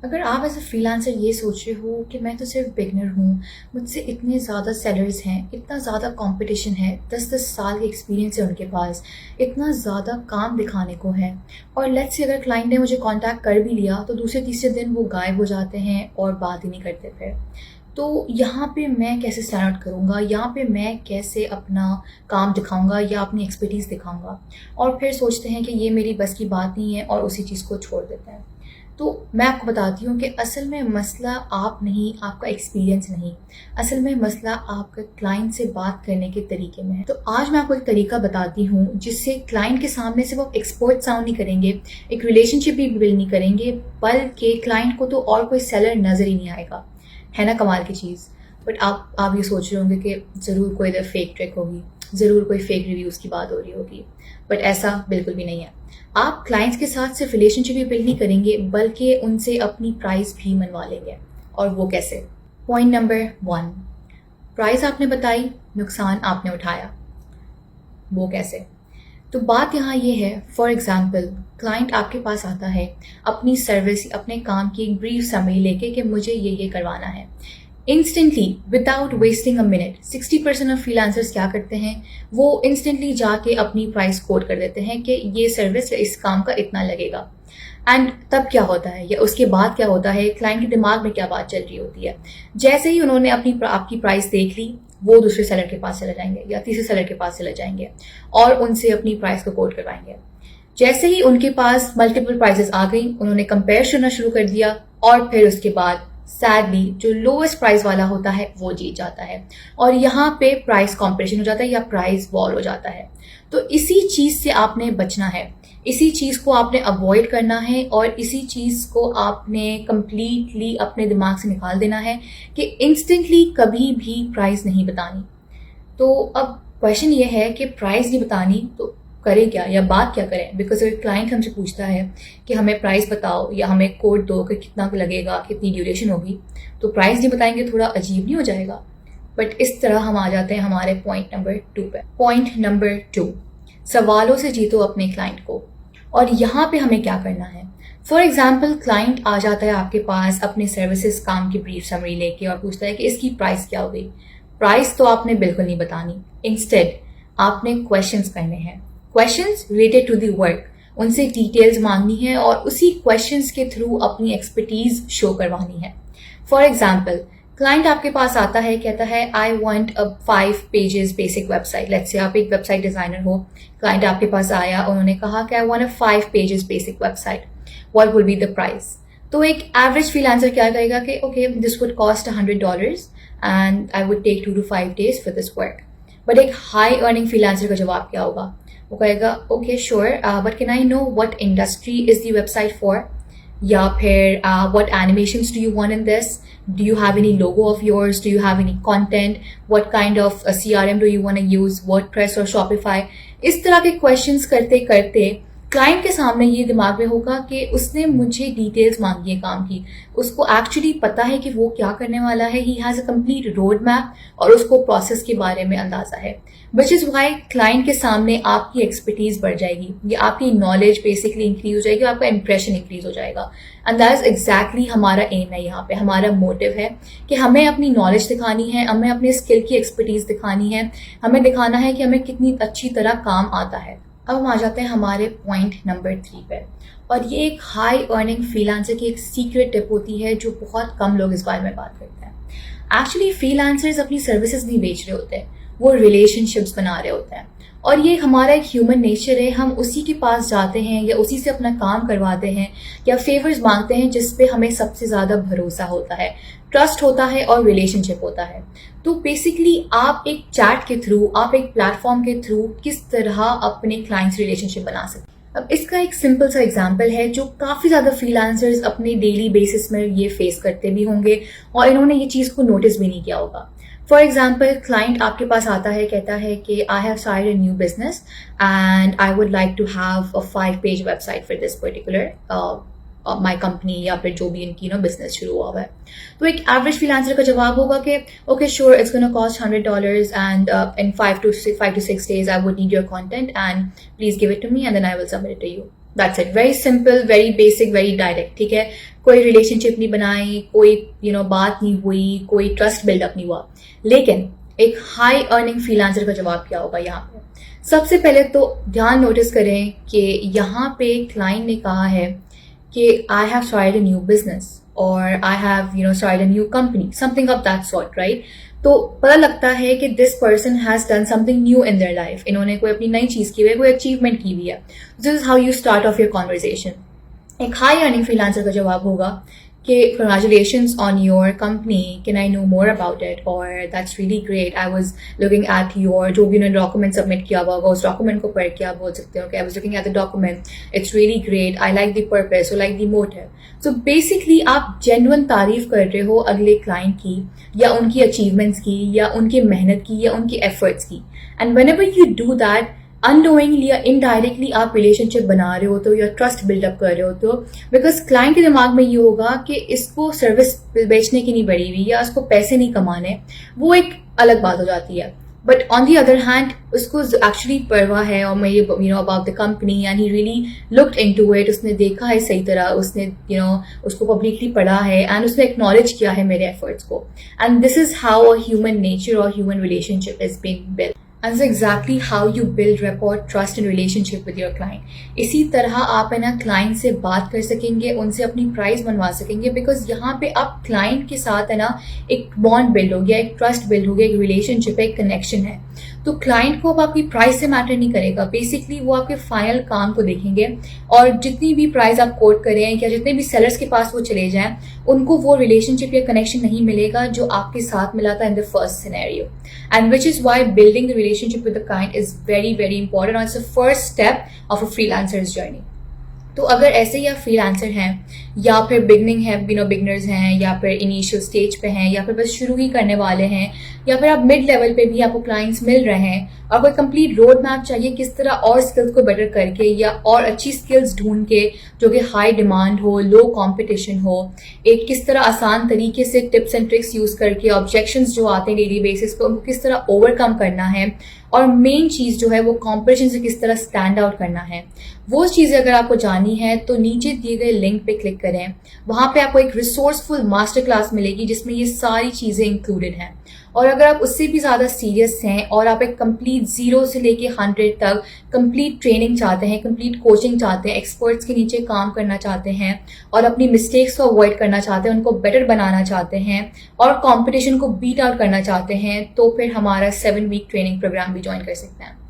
अगर आप as a freelancer ये सोच रहे हो कि मैं तो सिर्फ बिगिनर हूँ, मुझसे इतने ज़्यादा सेलर्स हैं, इतना ज़्यादा कंपटीशन है, 10-10 साल का एक्सपीरियंस है उनके पास, इतना ज़्यादा काम दिखाने को है और लेट्स से अगर क्लाइंट ने मुझे कॉन्टैक्ट कर भी लिया तो दूसरे-तीसरे दिन वो गायब हो जाते हैं और बात ही नहीं करते फिर। तो यहाँ पे मैं कैसे स्टैंड आउट करूँगा? यहाँ पे मैं कैसे अपना काम दिखाऊँगा या अपनी एक्सपर्टीज़ दिखाऊँगा? और फिर सोचते हैं कि ये मेरी बस की बात नहीं है और उसी चीज़ को छोड़ देते हैं। तो मैं आपको बताती हूँ कि असल में मसला आप नहीं, आपका एक्सपीरियंस नहीं, असल में मसला आपका क्लाइंट से बात करने के तरीके में है। तो आज मैं आपको एक तरीका बताती हूँ जिससे क्लाइंट के सामने सिर्फ आप एक्सपर्ट साउंड नहीं करेंगे, एक रिलेशनशिप भी बिल्ड नहीं करेंगे, बल्कि क्लाइंट को तो और कोई सेलर नज़र ही नहीं आएगा। है ना कमाल की चीज़? बट आप ये सोच रहे होंगे कि ज़रूर कोई इधर फेक ट्रिक होगी, ज़रूर कोई फेक रिव्यूज़ की बात हो रही होगी, बट ऐसा बिल्कुल भी नहीं है। आप क्लाइंट्स के साथ सिर्फ रिलेशनशिप ही बिल्ड नहीं करेंगे बल्कि उनसे अपनी प्राइस भी मनवा लेंगे। और वो कैसे? पॉइंट नंबर 1, प्राइस आपने बताई, नुकसान आपने उठाया। वो कैसे? तो बात यहाँ ये है, फॉर एग्जांपल क्लाइंट आपके पास आता है अपनी सर्विस, अपने काम की एक ब्रीफ समरी लेके कि मुझे ये करवाना है। Instantly without wasting a minute 60% of freelancers क्या करते हैं, वो इंस्टेंटली जाके अपनी प्राइस कोट कर देते हैं कि ये सर्विस या इस काम का इतना लगेगा। एंड तब क्या होता है या उसके बाद क्या होता है, क्लाइंट के दिमाग में क्या बात चल रही होती है। जैसे ही उन्होंने आपकी प्राइस देख ली, वो दूसरे सेलर के पास चले जाएंगे या तीसरे सेलर के पास चले जाएंगे और उनसे अपनी प्राइस को कोट करवाएंगे। जैसे ही उनके पास मल्टीपल प्राइसेस आ गई, उन्होंने कंपेयर करना शुरू कर दिया और फिर उसके बाद सैडली जो लोएस्ट प्राइस वाला होता है वो जीत जाता है और यहाँ पे प्राइस कॉम्पिटिशन हो जाता है या प्राइस वॉर हो जाता है। तो इसी चीज से आपने बचना है, इसी चीज को आपने अवॉइड करना है और इसी चीज को आपने कंप्लीटली अपने दिमाग से निकाल देना है कि इंस्टेंटली कभी भी प्राइस नहीं बतानी। तो अब क्वेश्चन ये है कि प्राइस नहीं बतानी तो करें क्या या बात क्या करें? बिकॉज अगर क्लाइंट हमसे पूछता है कि हमें प्राइस बताओ या हमें कोड दो कि कितना लगेगा, कितनी ड्यूरेशन होगी, तो प्राइस नहीं बताएंगे थोड़ा अजीब नहीं हो जाएगा? बट इस तरह हम आ जाते हैं हमारे पॉइंट नंबर 2 पे। पॉइंट नंबर 2, सवालों से जीतो अपने क्लाइंट को। और यहाँ पे हमें क्या करना है? फॉर एग्जाम्पल क्लाइंट आ जाता है आपके पास अपने सर्विसेज काम की ब्रीफ समरी लेके और पूछता है कि इसकी प्राइस क्या हो गई। प्राइस तो आपने बिल्कुल नहीं बतानी, इंस्टेड आपने क्वेश्चंस करने हैं, questions related to the work. उनसे डिटेल्स मांगनी है और उसी क्वेश्चंस के थ्रू अपनी एक्सपर्टीज शो करवानी है। फॉर एग्जाम्पल क्लाइंट आपके पास आता है, कहता है आई want a 5 pages basic website. Let's say आप एक वेबसाइट डिजाइनर हो, क्लाइंट आपके पास आया, उन्होंने कहा कि I want a 5 pages basic website, what will be the price? तो एक एवरेज फ्रीलांसर क्या करेगा कि okay this would cost $100 and I would take 2 to 5 days for this work. But एक हाई अर्निंग फ्रीलांसर का जवाब क्या होगा? वो कहेगा okay sure, but can I know what industry is the website for, या फिर what animations do you want in this, do you have any logo of yours, do you have any content, what kind of CRM do you want to use, WordPress or Shopify? इस तरह के questions करते करते client के सामने ये दिमाग में होगा कि उसने मुझे डिटेल्स मांगी है काम की, उसको एक्चुअली पता है कि वो क्या करने वाला है, he has a complete road map और उसको प्रोसेस के बारे में अंदाजा है। विच इज़ वाई क्लाइंट के सामने आपकी एक्सपर्टीज बढ़ जाएगी, ये आपकी नॉलेज बेसिकली इंक्रीज हो जाएगी, आपका इंप्रेशन इंक्रीज हो जाएगा। एंड दैट इज एग्जैक्टली हमारा एम है, यहाँ पे हमारा मोटिव है कि हमें अपनी नॉलेज दिखानी है, हमें अपने स्किल की एक्सपर्टीज दिखानी है, हमें दिखाना है कि हमें कितनी अच्छी तरह काम आता है। अब हम आ जाते हैं हमारे पॉइंट नंबर 3 पे, और ये एक हाई अर्निंग फ्रीलांसर की एक सीक्रेट टिप होती है जो बहुत कम लोग इस बारे में बात करते हैं। एक्चुअली फ्रीलांसर्स अपनी सर्विसेज नहीं बेच रहे होते, वो रिलेशनशिप्स बना रहे होते हैं और ये हमारा एक ह्यूमन नेचर है, हम उसी के पास जाते हैं या उसी से अपना काम करवाते हैं या फेवर्स मांगते हैं जिस पे हमें सबसे ज़्यादा भरोसा होता है, ट्रस्ट होता है और रिलेशनशिप होता है। तो बेसिकली आप एक चैट के थ्रू, आप एक प्लेटफॉर्म के थ्रू किस तरह अपने क्लाइंट्स रिलेशनशिप बना सकते हैं। अब इसका एक सिंपल सा एग्जांपल है जो काफ़ी ज़्यादा फ्रीलांसर्स अपने डेली बेसिस में ये फेस करते भी होंगे और इन्होंने ये चीज़ को नोटिस भी नहीं किया होगा। फॉर एग्जाम्पल क्लाइंट आपके पास आता है, कहता है कि I have started a new business and I would like to have a 5-page website for this particular my company, या फिर जो भी इनकी बिजनेस शुरू हुआ है। तो एक एवरेज फ्रीलांसर का जवाब होगा कि okay sure it's gonna cost $100 and in 5 to 6 days I would need your content and please give it to me and then I will submit it to you. That's it, very simple, very basic, very direct, ठीक है। कोई relationship नहीं बनाई, कोई बात नहीं हुई, कोई ट्रस्ट बिल्डअप नहीं हुआ। लेकिन एक हाई अर्निंग फ्रीलांसर का जवाब क्या होगा यहाँ पे? सबसे पहले तो ध्यान नोटिस करें कि यहाँ पे क्लाइंट ने कहा है कि I have started a new business और I have started a new company, something of that sort, right? तो पता लगता है कि this person has done something new in their life, इन्होंने कोई अपनी नई चीज की हुई है, कोई अचीवमेंट की हुई है। This is how you start of your conversation. एक हाई अर्निंग फ्रीलांसर का जवाब होगा कि congratulations on your company, can I know more about it, or that's really great, I was looking at your जो भी उन्होंने डॉक्यूमेंट सबमिट किया हुआ उस डॉक्यूमेंट को पढ़ के आप बोल सकते हो कि I was looking at the document, it's really great, I like the purpose, I like the motive। so basically आप जेन्युइन तारीफ कर रहे हो अगले क्लाइंट की या उनकी अचीवमेंट्स की या उनकी मेहनत की या उनकी एफर्ट्स की। And whenever you do that, unknowingly या इनडायरेक्टली आप रिलेशनशिप बना रहे होते हो या ट्रस्ट बिल्डअप कर रहे होते हो, बिकॉज क्लाइंट के दिमाग में ये होगा कि इसको सर्विस बेचने की नहीं पड़ी हुई या उसको पैसे नहीं कमाने, वो एक अलग बात हो जाती है। But on the other hand उसको एक्चुअली परवाह है और मैं about the company and he really looked into it, उसने देखा है सही तरह, उसने उसको पब्लिकली पढ़ा है एंड उसने एक्नॉलेज किया है मेरे एफर्ट्स को। And this is how a human nature और human relationship is being built. And that's exactly how you build rapport, trust and relationship with your client। इसी तरह आप है ना क्लाइंट से बात कर सकेंगे, उनसे अपनी प्राइस बनवा सकेंगे, बिकॉज यहाँ पे आप क्लाइंट के साथ है ना एक बॉन्ड बिल्ड हो गया, एक ट्रस्ट बिल्ड हो गया, एक रिलेशनशिप है, एक कनेक्शन है। तो क्लाइंट को अब आपकी प्राइस से मैटर नहीं करेगा, बेसिकली वो आपके फाइनल काम को देखेंगे और जितनी भी प्राइस आप कोट करें या जितने भी सेलर्स के पास वो चले जाएं, उनको वो रिलेशनशिप या कनेक्शन नहीं मिलेगा जो आपके साथ मिला था in the first scenario. And which is why building the relationship with the client is very very important and it's the first step of a freelancer's journey। तो अगर ऐसे ही आप फ्रीलांसर हैं या फिर बिगनिंग है बिगनर्स हैं या फिर इनिशियल स्टेज पे हैं या फिर बस शुरू ही करने वाले हैं या फिर आप मिड लेवल पे भी आपको क्लाइंट्स मिल रहे हैं और कोई कंप्लीट रोड मैप चाहिए किस तरह और स्किल्स को बेटर करके या और अच्छी स्किल्स ढूंढ के जो कि हाई डिमांड हो, लो कंपटीशन हो, एक किस तरह आसान तरीके से टिप्स एंड ट्रिक्स यूज करके ऑब्जेक्शंस जो आते हैं डेली बेसिस पे उनको किस तरह ओवरकम करना है और मेन चीज जो है वो कंपटीशन से किस तरह स्टैंड आउट करना है, वो चीजें अगर आपको जाननी है तो नीचे दिए गए लिंक पे क्लिक करें। वहां पे आपको एक रिसोर्सफुल मास्टर क्लास मिलेगी जिसमें ये सारी चीजें इंक्लूडेड हैं। और अगर आप उससे भी ज्यादा सीरियस हैं और आप एक कंप्लीट 0 से लेके 100 तक कंप्लीट ट्रेनिंग चाहते हैं, कंप्लीट कोचिंग चाहते हैं, एक्सपर्ट्स के नीचे काम करना चाहते हैं और अपनी मिस्टेक्स को अवॉइड करना चाहते हैं, उनको बेटर बनाना चाहते हैं और कंपटीशन को बीट आउट करना चाहते हैं, तो फिर हमारा 7 वीक ट्रेनिंग प्रोग्राम भी ज्वाइन कर सकते हैं।